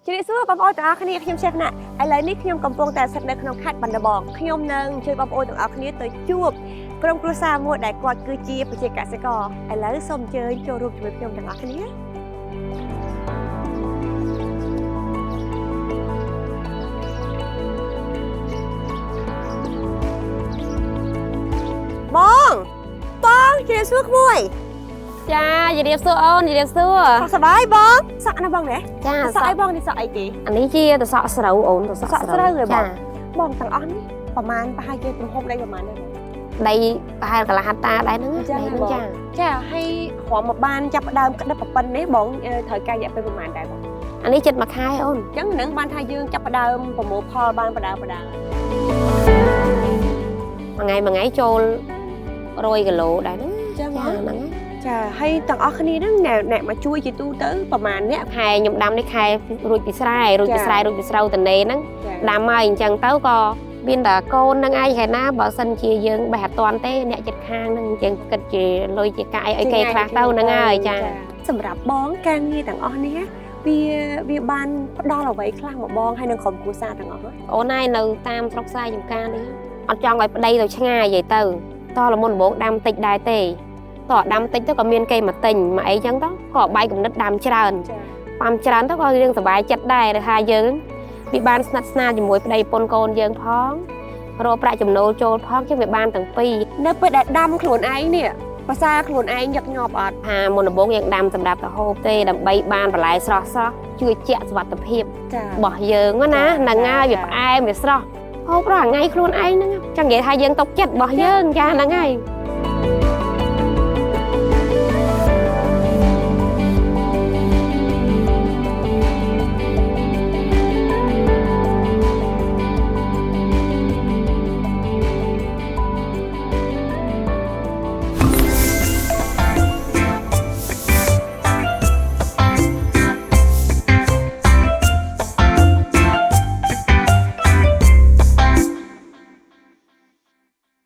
ជម្រាបសួរបងប្អូនទាំងអស់គ្នាខ្ញុំសេះណាឥឡូវនេះខ្ញុំកំពុងតែស្ថិតនៅក្នុងខេត្តបាត់ដំបងខ្ញុំនឹងជួយបងប្អូនទាំងអស់គ្នាទៅជួបក្រុមគ្រួសារមួយដែលគាត់គឺជាប្រជាកសិករឥឡូវសូមអញ្ជើញចូលរួមជាមួយខ្ញុំទាំងអស់គ្នាបងជម្រាបសួរក្មួយចាជម្រាបសួរអូនជម្រាបសួរសប្បាយបងសក់ណាបងណាចាសក់អីបងនេះសក់អីគេអានេះជាតសក់ស្រូវអូនតសក់ស្រូវបងទាំងអស់នេះប្រហែលជាទំហំដីប្រហែលដែរដីប្រហែលកន្លះហត្តាដែរហ្នឹងចាហើយគ្រាន់មកបានចាប់ដើមក្តិបប៉ុណ្ណេះបងត្រូវការរយៈពេលប្រហែលដែរបងអានេះចិត្តមួយខែអូនអញ្ចឹងនឹងបានថាយើងចាប់ដើមប្រមូលផលបានបដាមួយថ្ងៃចូល100គីឡូដែរហ្នឹងចាហ្នឹងចាហើយទាំងអស់គ្នាហ្នឹងអ្នកមកជួយជាទូទៅប្រហែលអ្នកខែខ្ញុំដាំនេះខែរួចពីស្រែរួចពីស្រូវតនេហ្នឹងដាំហើយអញ្ចឹងទៅក៏មានតែកូននឹងឯងខែណាបើសិនជាយើងបេះអត់តាន់ទេអ្នកចិត្តខាងហ្នឹងអញ្ចឹងគិតជាលុយជាកាយអីគេខ្លះទៅហ្នឹងហើយចាសម្រាប់បងការងារទាំងអស់នេះវាបានផ្ដល់អ្វីខ្លះមកបងហើយនឹងក្រុមគ្រួសារទាំងអស់អូនឯងនៅតាមស្រុកស្រែចំការនេះអត់ចង់ឲ្យប្តីទៅឆ្ងាយនិយាយទៅតលមុនដំបូងដាំតិចដែរទេតោះដាំតិចទៅក៏មានគេមកទិញមកអីចឹងទៅក៏បាយគំនិតដាំច្រើនប៉ាំច្រើនទៅក៏រឿងសុបាយចិត្តដែរថាយើងវាបានស្និទ្ធស្នាលជាមួយប្តីប្រពន្ធកូនយើងផងរកប្រាក់ចំណូលចូលផងចឹងវាបានទាំងពីរនៅពេលដែលដាំខ្លួនឯងនេះភាសាខ្លួនឯងញឹកញាប់អត់ថាមុនដំបូងយើងដាំសម្រាប់ទៅហូបទេដើម្បីបានបន្លែស្រស់ជួយជាក់សុខភាពរបស់យើងណាហ្នឹងហើយវាផ្អែមវាស្រស់ហូបរាល់ថ្ងៃខ្លួនឯងហ្នឹងចឹងនិយាយថាយើងຕົកចិត្តរបស់យើងចាហ្នឹងហើយ